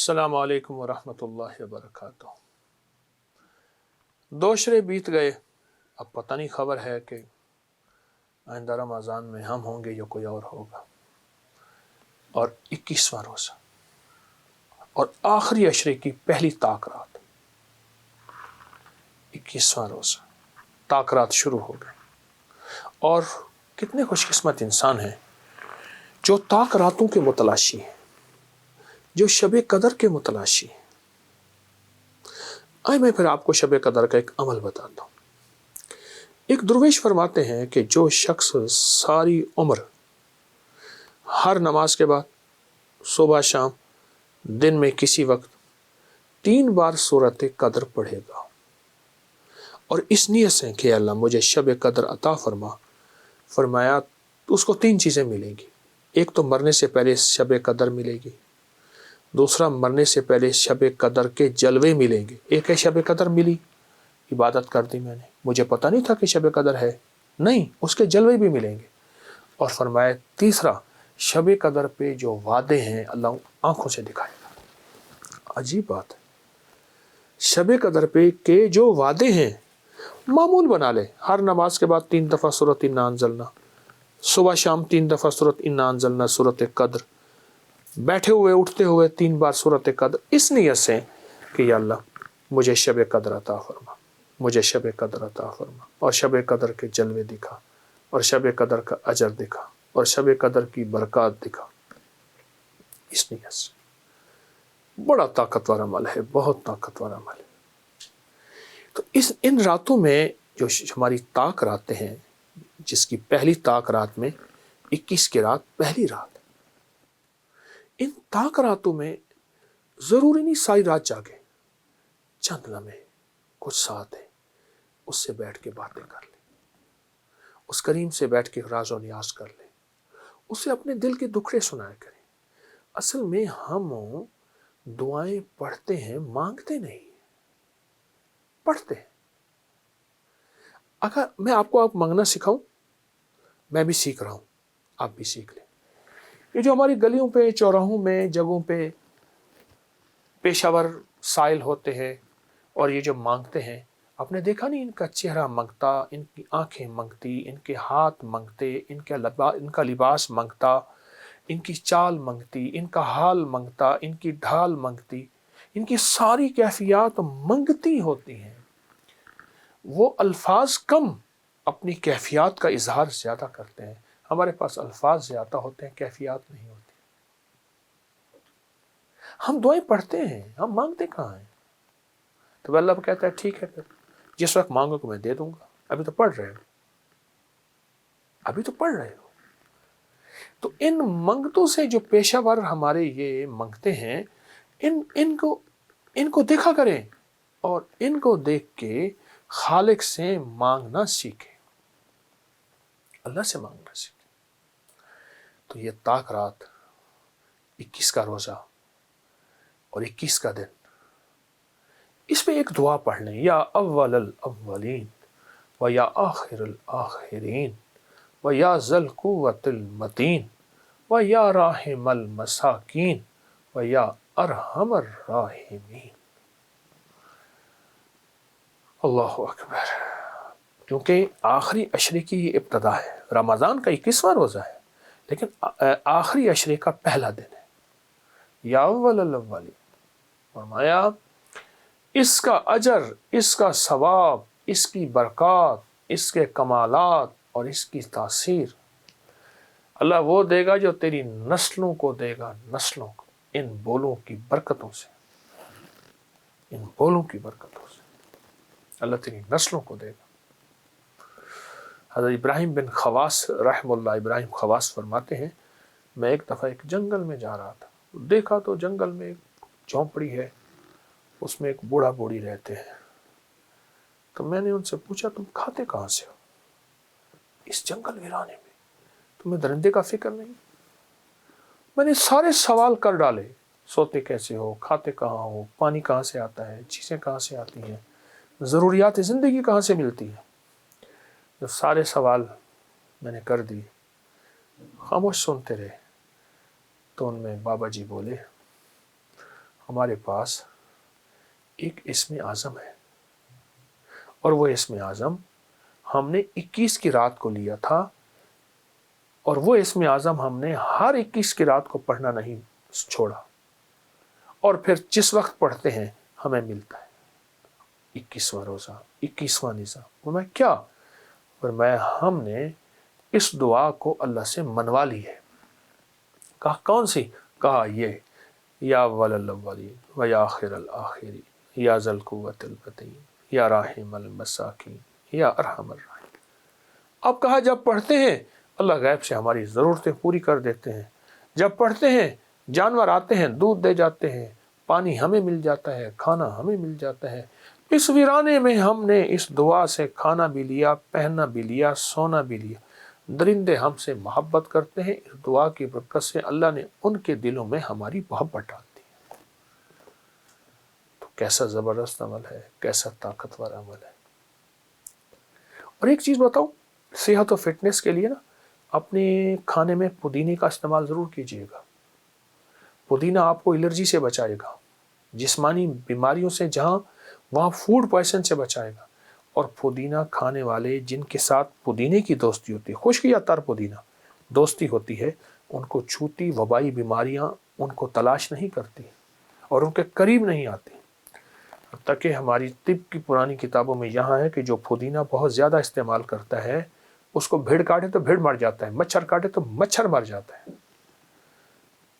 السلام علیکم ورحمۃ اللہ وبرکاتہ۔ دو شرے بیت گئے، اب پتہ نہیں خبر ہے کہ آئندہ رمضان میں ہم ہوں گے یا کوئی اور ہوگا، اور 21واں روزہ اور آخری عشرے کی پہلی طاق رات، 21واں روزہ طاق رات شروع ہو گئے۔ اور کتنے خوش قسمت انسان ہیں جو طاق راتوں کے متلاشی ہیں، جو شب قدر کے متلاشی ہیں۔ آئے میں پھر آپ کو شب قدر کا ایک عمل بتاتا ہوں۔ ایک درویش فرماتے ہیں کہ جو شخص ساری عمر ہر نماز کے بعد صبح شام دن میں کسی وقت 3 بار سورۃ قدر پڑھے گا اور اس نیت سے کہ اللہ مجھے شب قدر عطا فرمایا، اس کو 3 چیزیں ملیں گی۔ ایک تو مرنے سے پہلے شب قدر ملے گی، دوسرا مرنے سے پہلے شب قدر کے جلوے ملیں گے۔ ایک ہے شب قدر ملی، عبادت کر دی میں نے، مجھے پتہ نہیں تھا کہ شب قدر ہے، نہیں، اس کے جلوے بھی ملیں گے۔ اور فرمایا تیسرا، شب قدر پہ جو وعدے ہیں اللہ آنکھوں سے دکھائے گا۔ عجیب بات ہے، شب قدر پہ کے جو وعدے ہیں معمول بنا لے، ہر نماز کے بعد 3 دفعہ سورۃ انا انزلنا، صبح شام 3 دفعہ سورۃ انا انزلنا سورۃ قدر، بیٹھے ہوئے اٹھتے ہوئے 3 بار سورۃ قدر، اس نیت سے کہ یا اللہ مجھے شب قدر عطا فرما، مجھے شب قدر عطا فرما، اور شب قدر کے جلوے دکھا، اور شب قدر کا اجر دکھا، اور شب قدر کی برکات دکھا، اس نیت سے۔ بڑا طاقتور عمل ہے، بہت طاقتور عمل ہے۔ تو ان راتوں میں جو ہماری طاق راتیں ہیں، جس کی پہلی طاق رات میں 21 کی رات پہلی رات، ان طاق راتوں میں ضروری نہیں ساری رات جاگے، چند لمحے کچھ ساتھ ہیں، اس سے بیٹھ کے باتیں کر لیں، اس کریم سے بیٹھ کے راز و نیاز کر لیں، اسے اپنے دل کے دکھڑے سنایا کریں۔ اصل میں ہم دعائیں پڑھتے ہیں، مانگتے نہیں، پڑھتے ہیں۔ اگر میں آپ کو مانگنا سکھاؤں، میں بھی سیکھ رہا ہوں، آپ بھی سیکھ لیں۔ یہ جو ہماری گلیوں پہ، چوراہوں میں، جگہوں پہ پیشہ ور سائل ہوتے ہیں اور یہ جو مانگتے ہیں، آپ نے دیکھا نہیں، ان کا چہرہ مانگتا، ان کی آنکھیں مانگتی، ان کے ہاتھ مانگتے، ان کا لباس مانگتا، ان کی چال مانگتی، ان کا حال مانگتا، ان کی ڈھال مانگتی، ان کی ساری کیفیات مانگتی ہوتی ہیں۔ وہ الفاظ کم، اپنی کیفیات کا اظہار زیادہ کرتے ہیں۔ ہمارے پاس الفاظ زیادہ ہوتے ہیں، کیفیات نہیں ہوتی۔ ہم دعائیں پڑھتے ہیں، ہم مانگتے کہاں ہیں؟ تو اللہ کہتا ہے ٹھیک ہے، پھر جس وقت مانگو کہ میں دے دوں گا، ابھی تو پڑھ رہے ہو۔ تو ان منگتوں سے جو پیشہ ور ہمارے یہ منگتے ہیں، ان کو دیکھا کریں اور ان کو دیکھ کے خالق سے مانگنا سیکھیں، اللہ سے مانگنا سیکھیں۔ تو یہ طاق رات، 21 کا روزہ اور 21 کا دن، اس پہ ایک دعا پڑھ لیں، یا اول الاولین و یا آخر الاخرین و یا ذی القوۃ المتین و یا راحم المساکین و یا ارحم الراحمین۔ اللہ اکبر۔ کیونکہ آخری عشرے کی یہ ابتدا ہے، رمضان کا 21واں روزہ ہے، لیکن آخری عشرے کا پہلا دن ہے۔ یا اول الاولین، فرمایا اس کا اجر، اس کا ثواب، اس کی برکات، اس کے کمالات اور اس کی تاثیر اللہ وہ دے گا جو تیری نسلوں کو دے گا، نسلوں کو، ان بولوں کی برکتوں سے، ان بولوں کی برکتوں سے اللہ تیری نسلوں کو دے گا۔ حضرت ابراہیم بن خواص رحم اللہ، ابراہیم خواص فرماتے ہیں، میں ایک دفعہ ایک جنگل میں جا رہا تھا، دیکھا تو جنگل میں ایک جھونپڑی ہے، اس میں ایک بوڑھا بوڑھی رہتے ہیں۔ تو میں نے ان سے پوچھا تم کھاتے کہاں سے ہو اس جنگل ویرانے میں؟ تمہیں درندے کا فکر نہیں؟ میں نے سارے سوال کر ڈالے، سوتے کیسے ہو، کھاتے کہاں ہو، پانی کہاں سے آتا ہے، چیزیں کہاں سے آتی ہیں، ضروریات زندگی کہاں سے ملتی ہے۔ جو سارے سوال میں نے کر دی، خاموش سنتے رہے، تو ان میں بابا جی بولے، ہمارے پاس ایک اسم اعظم ہے، اور وہ اسم اعظم ہم نے 21 کی رات کو لیا تھا، اور وہ اسم اعظم ہم نے ہر 21 کی رات کو پڑھنا نہیں چھوڑا، اور پھر جس وقت پڑھتے ہیں ہمیں ملتا ہے 21واں روزہ، 21واں نظام۔ میں کیا؟ فرمایا ہم نے اس دعا کو اللہ سے منوا لی ہے۔ کہا کون سی؟ کہا یہ یا اول الاولین و یا آخر الاخرین یا ذا القوۃ المتین یا راحم المساکین یا ارحم الراحمین۔ اب کہا جب پڑھتے ہیں اللہ غیب سے ہماری ضرورتیں پوری کر دیتے ہیں، جب پڑھتے ہیں جانور آتے ہیں دودھ دے جاتے ہیں، پانی ہمیں مل جاتا ہے، کھانا ہمیں مل جاتا ہے۔ اس ویرانے میں ہم نے اس دعا سے کھانا بھی لیا، پہننا بھی لیا، سونا بھی لیا۔ درندے ہم سے محبت کرتے ہیں، اس دعا کی برکت سے اللہ نے ان کے دلوں میں ہماری محبت ڈال دی۔ تو کیسا زبردست عمل ہے، کیسا طاقتور عمل ہے۔ اور ایک چیز بتاؤ، صحت و فٹنس کے لیے نا اپنے کھانے میں پودینے کا استعمال ضرور کیجیے گا۔ پودینہ آپ کو الرجی سے بچائے گا، جسمانی بیماریوں سے جہاں وہاں فوڈ پوائزن سے بچائے گا۔ اور پودینہ کھانے والے جن کے ساتھ پودینے کی دوستی ہوتی ہے، خشک یا تر پودینہ دوستی ہوتی ہے، ان کو چھوتی وبائی بیماریاں ان کو تلاش نہیں کرتی اور ان کے قریب نہیں آتی۔ حتیٰ کہ ہماری طب کی پرانی کتابوں میں یہاں ہے کہ جو پودینہ بہت زیادہ استعمال کرتا ہے اس کو بھیڑ کاٹے تو بھیڑ مر جاتا ہے، مچھر کاٹے تو مچھر مر جاتا ہے۔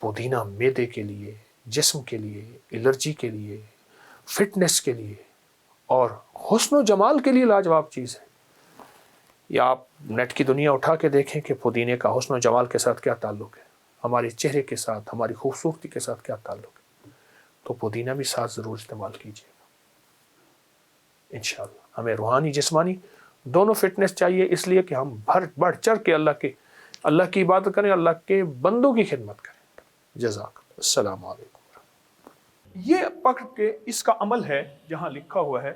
پودینہ معدے کے لیے، جسم کے لیے، الرجی کے لیے، فٹنس کے لیے اور حسن و جمال کے لیے لاجواب چیز ہے۔ یا آپ نیٹ کی دنیا اٹھا کے دیکھیں کہ پودینے کا حسن و جمال کے ساتھ کیا تعلق ہے، ہمارے چہرے کے ساتھ، ہماری خوبصورتی کے ساتھ کیا تعلق ہے۔ تو پودینہ بھی ساتھ ضرور استعمال کیجیے گا انشاءاللہ۔ ہمیں روحانی جسمانی دونوں فٹنس چاہیے، اس لیے کہ ہم بڑھ چڑھ کے اللہ کی عبادت کریں، اللہ کے بندوں کی خدمت کریں۔ جزاک اللہ۔ السلام علیکم۔ یہ پکڑ کے اس کا عمل ہے جہاں لکھا ہوا ہے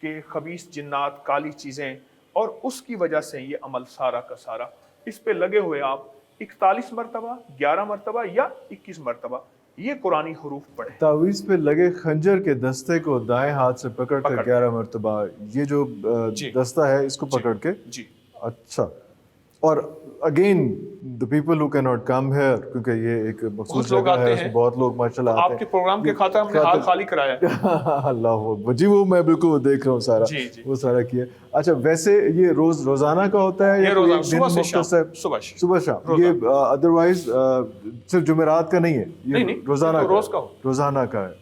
کہ خبیث جنات، کالی چیزیں، اور اس کی وجہ سے یہ عمل سارا کا سارا اس پہ لگے ہوئے آپ 41 مرتبہ، 11 مرتبہ یا 21 مرتبہ یہ قرآنی حروف پڑھیں۔ تعویذ پہ لگے خنجر کے دستے کو دائیں ہاتھ سے پکڑ کر 11 مرتبہ، یہ جو دستہ ہے اس کو پکڑ کے۔ جی اچھا، اور again the people who cannot come here، کیونکہ یہ ایک مخصوص جگہ ہے، اس میں بہت لوگ ماشاءاللہ آتے ہیں۔ آپ کے پروگرام کے خاطر ہم نے حال خالی کرایا ہے۔ اللہ اکبر جی، وہ میں بالکل دیکھ رہا ہوں سارا، وہ سارا کیا۔ اچھا، ویسے یہ روزانہ کا ہوتا ہے یا صبح سے شام؟ صبح شام؟ یہ ادروائز صرف جمعرات کا نہیں ہے، یہ روزانہ کا ہے؟